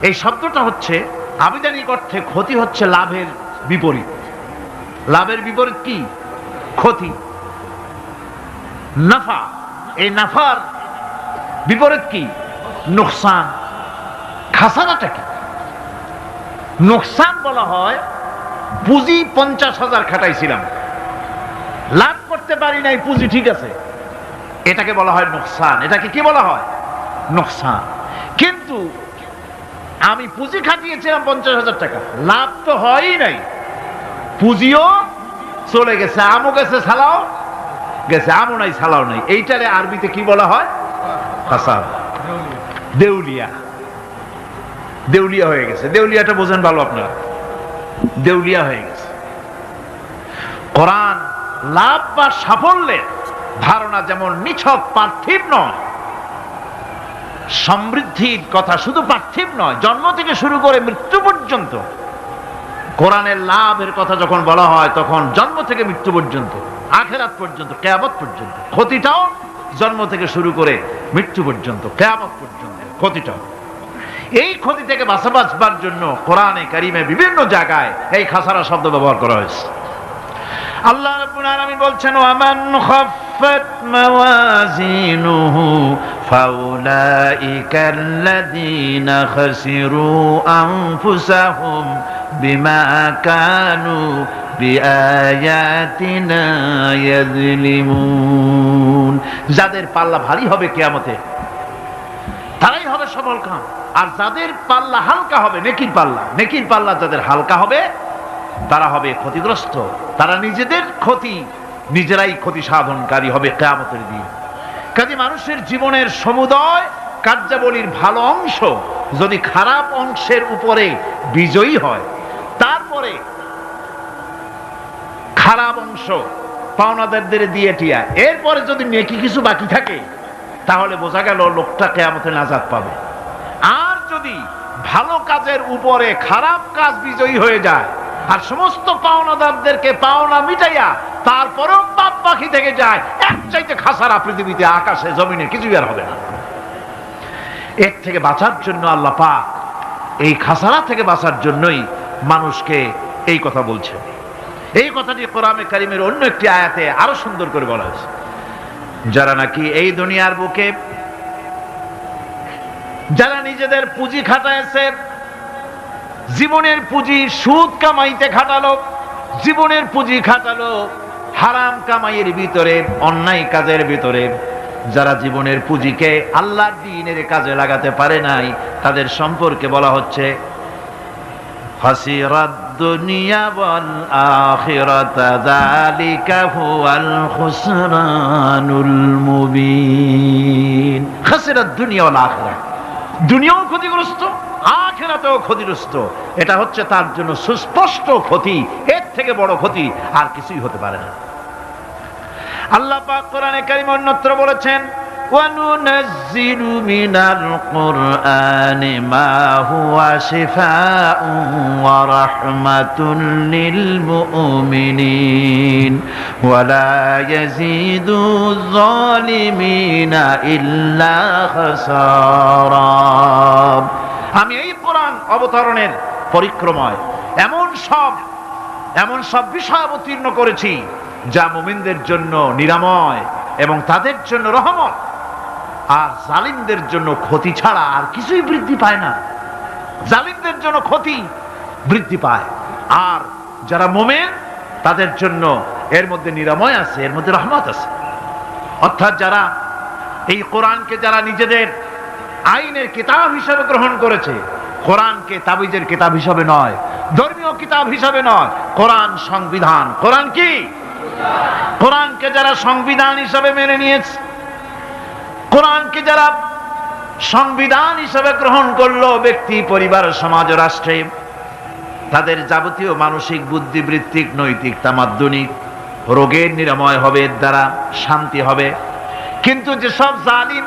এই শব্দটা হচ্ছে আবিধানিক অর্থে ক্ষতি হচ্ছে লাভের বিপরীত। লাভের বিপরীত কি? ক্ষতি। নাফা, এই নাফার বিপরীত কি? নোকসান। খাসারাটা কি? নোকসান বলা হয় পুঁজি 50,000 খাটাইছিলাম, লাভ করতে পারি নাই, পুঁজি ঠিক আছে, এটাকে বলা হয় নোকসান। এটাকে কি বলা হয়? নোকসান। কিন্তু আমি পুঁজি খাটিয়েছিলাম 50,000 টাকা, লাভ তো হয়ই নাই, পুঁজিও চলে গেছে, আমও গেছে সালাও গেছে, আমও নাই সালাও নাই। এইটারে আরবিতে কি বলা হয়? খাসার। দেউলিয়া। দেউলিয়া হয়ে গেছে। দেউলিয়াটা বোঝেন ভালো আপনারা, দেউলিয়া হয়ে গেছে। কোরআন লাভ বা সাফল্যের ধারণা যেমন নিছক পার্থিব নয়, সমৃদ্ধির কথা শুধু পার্থিব নয়, জন্ম থেকে শুরু করে মৃত্যু পর্যন্ত। কোরআনের লাভের কথা যখন বলা হয় তখন জন্ম থেকে মৃত্যু পর্যন্ত, আখিরাত পর্যন্ত, কিয়ামত পর্যন্ত। ক্ষতিটাও জন্ম থেকে শুরু করে মৃত্যু পর্যন্ত, কিয়ামত পর্যন্ত ক্ষতিটাও। এই ক্ষতি থেকে বাঁচবার জন্য কোরআনে কারিমে বিভিন্ন জায়গায় এই খাসারা শব্দ ব্যবহার করা হয়েছে। আল্লাহ রাব্বুল আলামিন বলছেন, ওয়ামান খাফফাত মাওয়াজিনুহু ফাউলাইকাল্লাযীনা খাসিরু আনফুসাহুম বিমা কানু বিআয়াতিনা ইয়াযলিমুন। যাদের পাল্লা ভারী হবে কিয়ামতে তারাই হবে সফলকাম, আর যাদের পাল্লা হালকা হবে, নেকির পাল্লা, নেকির পাল্লা যাদের হালকা হবে তারা হবে ক্ষতিগ্রস্ত। তারা নিজেদের ক্ষতি নিজেরাই ক্ষতি সাধনকারী হবে কিয়ামতের দিন। কাজে মানুষের জীবনের সমুদয় কার্যাবলীর ভালো অংশ যদি খারাপ অংশের উপরে বিজয়ী হয়, তারপরে খারাপ অংশ পাওনাদারদের দিয়ে টিয়া, এরপরে যদি নেকি কিছু বাকি থাকে তাহলে বোঝা গেল লোকটা কিয়ামতে নাজাত পাবে। আর যদি ভালো কাজের উপরে খারাপ কাজ বিজয়ী হয়ে যায় আর সমস্ত পাওনাদারদেরকে পাওনা মিটাইয়া তারপরেও পাপ বাকি থেকে যায়, এক চাইতে খাসারা পৃথিবীতে আকাশে জমিনে কিছুই আর হবে না। এর থেকে বাঁচার জন্য আল্লাহ পাক এই খাসারা থেকে বাঁচার জন্যই মানুষকে এই কথা বলছে। এই কথাটি কোরআনে কারিমের অন্য একটি আয়াতে আরো সুন্দর করে বলা হয়েছে। যারা নাকি এই দুনিয়ার বুকে যারা নিজেদের পুঁজি খাটাইছে, জীবনের পুঁজি সুদ কামাইতে খাটালো, জীবনের পুঁজি খাটালো হারাম কামাইয়ের ভিতরে, অন্যায় কাজের ভিতরে, যারা জীবনের পুঁজিকে আল্লাহর দ্বীনের কাজে লাগাতে পারে নাই, তাদের সম্পর্কে বলা হচ্ছে খাসিরাদ দুনিয়া ওয়াল আখিরাতা যালিকা হুয়াল খুসরানুল মুবিন। খাসিরাদ দুনিয়া ওয়াল আখিরাহ, দুনিয়াও ক্ষতিগ্রস্ত, আখিরাতেও ক্ষতিগ্রস্ত। এটা হচ্ছে তার জন্য সুস্পষ্ট ক্ষতি, এর থেকে বড় ক্ষতি আর কিছুই হতে পারে না। আল্লাহ পাক কোরআনে কারিমে অন্যত্র বলেছেন, وَنُنَزِّلُ مِنَ الْقُرْآنِ مَا هُوَ شِفَاءٌ وَرَحْمَةٌ لِّلْمُؤْمِنِينَ وَلَا يَزِيدُ الظَّالِمِينَ إِلَّا خَسَارًا। আমি এই কোরআন অবতরণের পরিক্রমায় এমন সব বিষয় অবতীর্ণ করেছি যা মুমিনদের জন্য নিরাময় এবং তাদের জন্য রহমত, আর জালিমদের জন্য ক্ষতি ছাড়া আর কিছুই বৃদ্ধি পায় না। জালিমদের জন্য ক্ষতি বৃদ্ধি পায়, আর যারা মুমিন তাদের জন্য এর মধ্যে নিরাময় আছে, এর মধ্যে রহমত আছে। অর্থাৎ যারা এই কোরআনকে যারা নিজেদের আইনের কিতাব হিসেবে গ্রহণ করেছে, কোরআনকে তাবিজের কিতাব হিসেবে নয়, ধর্মীয় কিতাব হিসেবে নয়, কোরআন সংবিধান। কোরআন কি? কোরআনকে যারা সংবিধান হিসেবে মেনে নিয়েছে, কোরআনকে যারা সংবিধান হিসেবে গ্রহণ করলো, ব্যক্তি, পরিবার, সমাজ, রাষ্ট্রে তাদের যাবতীয় মানসিক, বুদ্ধিবৃত্তিক, নৈতিক, তামাদ্দুনিক রোগের নিরাময় হবে, এর দ্বারা শান্তি হবে। কিন্তু যেসব জালিম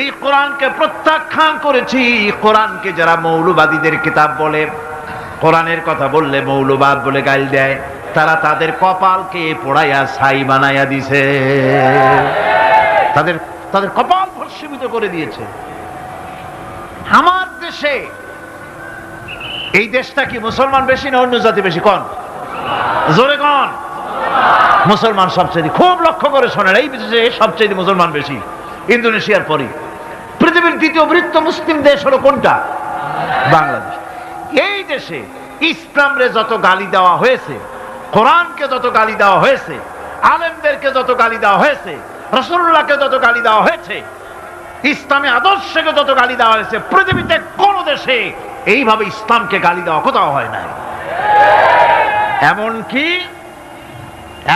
এই কোরআনকে প্রত্যাখ্যান করেছি, কোরআনকে যারা মৌলবাদীদের কিতাব বলে, কোরআনের কথা বললে মৌলবাদ বলে গাল দেয়, তারা তাদের কপালকে পোড়াইয়া ছাই বানাইয়া দিছে, তাদের কপাল ভস্মীভূত করে দিয়েছে। আমার দেশে, এই দেশটা কি মুসলমান বেশি না অন্য জাতি বেশি? কোন, জোরে কোন। মুসলমান সবচেয়ে, খুব লক্ষ্য করে শোনেন, এই দেশে সবচেয়ে মুসলমান বেশি, ইন্দোনেশিয়ার পরে। পৃথিবীর দ্বিতীয় বৃহত্তম মুসলিম দেশ হলো কোনটা? বাংলাদেশ। এই দেশে ইসলামরে যত গালি দেওয়া হয়েছে, কোরআনকে যত গালি দেওয়া হয়েছে, আলেমদেরকে যত গালি দেওয়া হয়েছে, রাসূলুল্লাহকে যত গালি দেওয়া হয়েছে, ইসলামী আদর্শকে যত গালি দেওয়া হয়েছে, পৃথিবীতে কোন দেশে এইভাবে ইসলামকে গালি দেওয়া কোথাও হয় নাই। এমনকি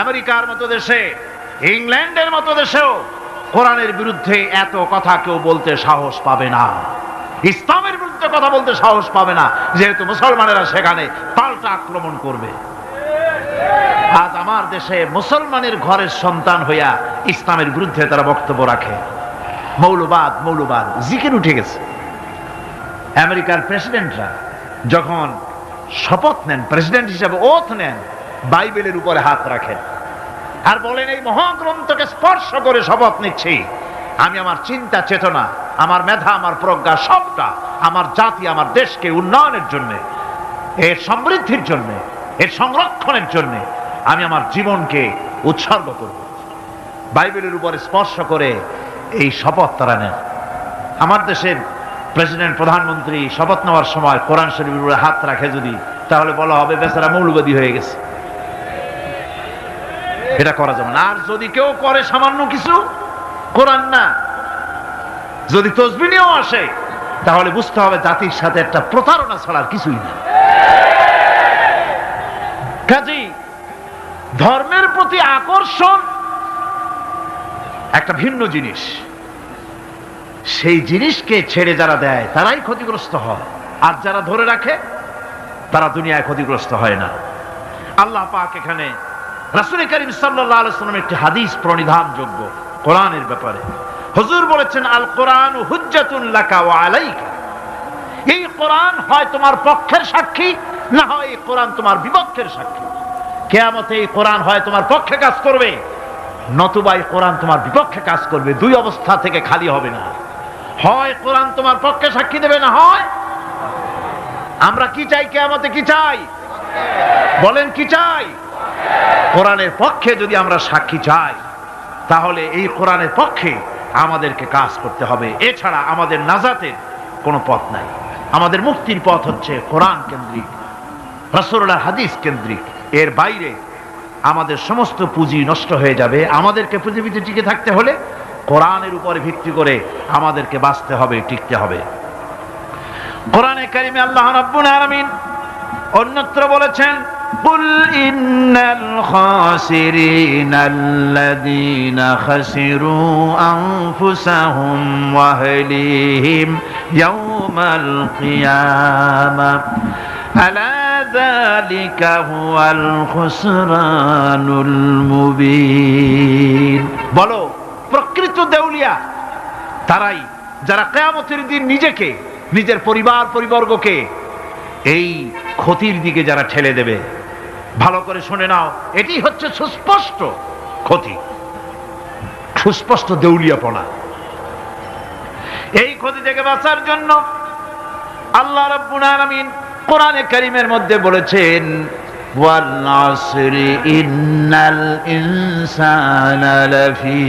আমেরিকার মতো দেশে, ইংল্যান্ডের মতো দেশেও কোরআনের বিরুদ্ধে এত কথা কেউ বলতে সাহস পাবে না, ইসলামের বিরুদ্ধে কথা বলতে সাহস পাবে না, যেহেতু মুসলমানেরা সেখানে পাল্টা আক্রমণ করবে। আজ আমার দেশে মুসলমানের ঘরের সন্তান হইয়া ইসলামের বিরুদ্ধে তারা বক্তব্য রাখে। মৌলবাদ, মৌলবাদ জিকির উঠে গেছে। আমেরিকার প্রেসিডেন্টরা যখন শপথ নেন, প্রেসিডেন্ট হিসেবে ওথ নেন, বাইবেলের উপরে হাত রাখেন আর বলেন, এই মহাগ্রন্থকে স্পর্শ করে শপথ নিচ্ছি, আমি আমার চিন্তা চেতনা, আমার মেধা, আমার প্রজ্ঞা সবটা আমার জাতি, আমার দেশকে উন্নয়নের জন্য, এর সমৃদ্ধির জন্য, এর সংরক্ষণের জন্য আমি আমার জীবনকে উৎসর্গ করব। বাইবেলের উপরে স্পর্শ করে এই শপথ তারা নেন। আমার দেশের প্রেসিডেন্ট, প্রধানমন্ত্রী শপথ নেওয়ার সময় কোরআন শরীফের উপরে হাত রাখে যদি, তাহলে বলা হবে বেচারা মৌলবাদী হয়ে গেছে। এটা করা যাবে না। আর যদি কেউ করে সামান্য কিছু, কোরআন না, যদি তসবিহ নিয়েও আসে, তাহলে বুঝতে হবে জাতির সাথে একটা প্রতারণা ছাড়া আর কিছুই না। কাজেই ধর্মের প্রতি আকর্ষণ একটা ভিন্ন জিনিস, সেই জিনিসকে ছেড়ে যারা দেয় তারাই ক্ষতিগ্রস্ত হয়, আর যারা ধরে রাখে তারা দুনিয়ায় ক্ষতিগ্রস্ত হয় না। আল্লাহ পাক এখানে রাসূল করিম সাল্লাল্লাহু আলাইহি ওয়াসাল্লামের একটি হাদিস প্রণিধানযোগ্য কোরআনের ব্যাপারে। হুজুর বলেছেন, আল কোরআন হুজ্জাতুন লাকা ওয়া আলাইকা। এই কোরআন হয় তোমার পক্ষের সাক্ষী, না হয় এই কোরআন তোমার বিপক্ষের সাক্ষী। কিয়ামতে এই কোরআন হয় তোমার পক্ষে কাজ করবে, নতুবা এই কোরআন তোমার বিপক্ষে কাজ করবে। দুই অবস্থা থেকে খালি হবে না, হয় কোরআন তোমার পক্ষে সাক্ষী দেবে, না হয়। আমরা কি চাই? কিয়ামতে কি চাই? বলেন কি চাই? কোরআনের পক্ষে যদি আমরা সাক্ষী চাই, তাহলে এই কোরআনের পক্ষে আমাদেরকে কাজ করতে হবে। এছাড়া আমাদের নাজাতের কোনো পথ নাই। আমাদের মুক্তির পথ হচ্ছে কোরআন কেন্দ্রিক, রাসূলুল্লাহর হাদিস কেন্দ্রিক। এর বাইরে আমাদের সমস্ত পুঁজি নষ্ট হয়ে যাবে। আমাদেরকে পৃথিবীতে টিকে থাকতে হলে কোরআনের উপরে ভিত্তি করে আমাদেরকে বাঁচতে হবে, টিকতে হবে। কোরআনে কারিমে আল্লাহ রাব্বুল আলামিন অন্যত্র বলেছেন, কুল ইন্নাল খাসিরিনাল্লাযীনা খাসিরু আনফুসাহুম ওয়া আহলিহিম ইয়াওমাল কিয়ামাহ আলা যালিকা হুয়াল খুসরানুল মুবিন। বলো, প্রকৃত দেউলিয়া তারাই যারা কিয়ামতের দিন নিজেকে, নিজের পরিবার পরিবর্গকে এই ক্ষতির দিকে যারা ঠেলে দেবে। ভালো করে শুনে নাও, এটি হচ্ছে সুস্পষ্ট ক্ষতি, সুস্পষ্ট দেউলিয়াপনা। এই ক্ষতি থেকে বাঁচার জন্য আল্লাহ রাব্বুল আলামিন কোরআনে কারীমের মধ্যে বলেছেন, ওয়াল আসরি ইন্নাল ইনসানা লাফি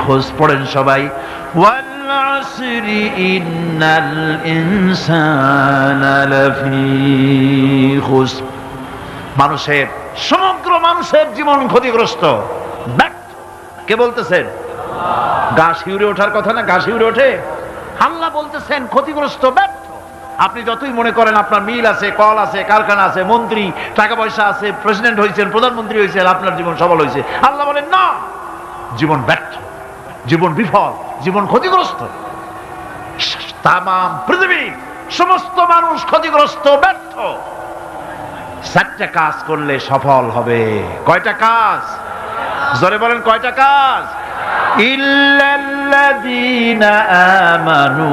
খুসর। পড়েন সবাই, ওয়াল আসরি ইন্নাল ইনসানা লাফি খুসর। মানুষের, সমগ্র মানুষের জীবন ক্ষতিগ্রস্ত, ব্যর্থ। কে বলতেছেন? গা শিউরে ওঠার কথা না? গা শিউরে ওঠে। আল্লাহ বলতেছেন ক্ষতিগ্রস্ত, ব্যর্থ। আপনি যতই মনে করেন আপনার মিল আছে, কল আছে, কারখানা আছে, মন্ত্রী, টাকা পয়সা আছে, প্রেসিডেন্ট হয়েছেন, প্রধানমন্ত্রী হয়েছেন, আপনার জীবন সফল হয়েছে, আল্লাহ বলেন না, জীবন ব্যর্থ, জীবন বিফল, জীবন ক্ষতিগ্রস্ত। তামাম পৃথিবীর সমস্ত মানুষ ক্ষতিগ্রস্ত, ব্যর্থ। চারটা কাজ করলে সফল হবে। কয়টা কাজ? জোরে বলেন, কয়টা কাজ? ইল্লাল্লাযীনা আমানু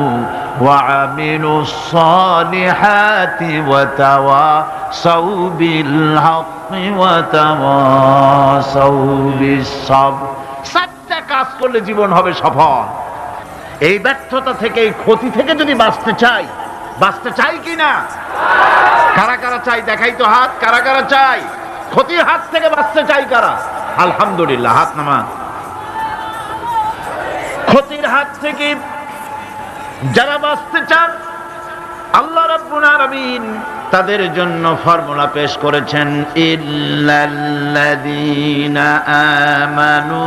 ওয়া আমিলুস সালিহাতি ওয়া তাওয়াসাউ বিল হাক্কি ওয়া তাওয়াসাউ বিস সাবর। চারটা কাজ করলে জীবন হবে সফল। এই ব্যর্থতা থেকে, এই ক্ষতি থেকে যদি বাঁচতে চাই কি না? কারা কারা চাই দেখাই তো হাত, কারা কারা চাই? ক্ষতির হাত থেকে বাঁচতে চাই কারা? আলহামদুলিল্লাহ, হাত নামান। ক্ষতির হাত থেকে যারা বাঁচতে চান, আল্লাহ রাব্বুল আলামিন তাদের জন্য ফর্মুলা পেশ করেছেন, ইল্লাল্লাযীনা আমানু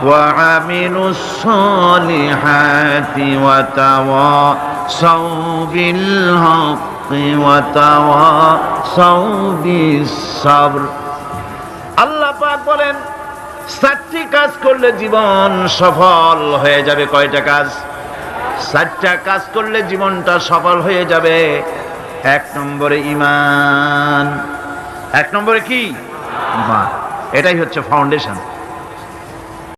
ওয়া আমিলুস সালিহাতি ওয়া তাওয়াসাউ বিল হাক্কি ওয়া তাওয়াসাউ বিস সাবর। আল্লাহ পাক বলেন 4টি কাজ করলে জীবন সফল হয়ে যাবে। কয়টা কাজ? 4টা কাজ করলে জীবনটা সফল হয়ে যাবে। 1 নম্বরে ঈমান। 1 নম্বরে কি? ঈমান। এটাই হচ্ছে ফাউন্ডেশন।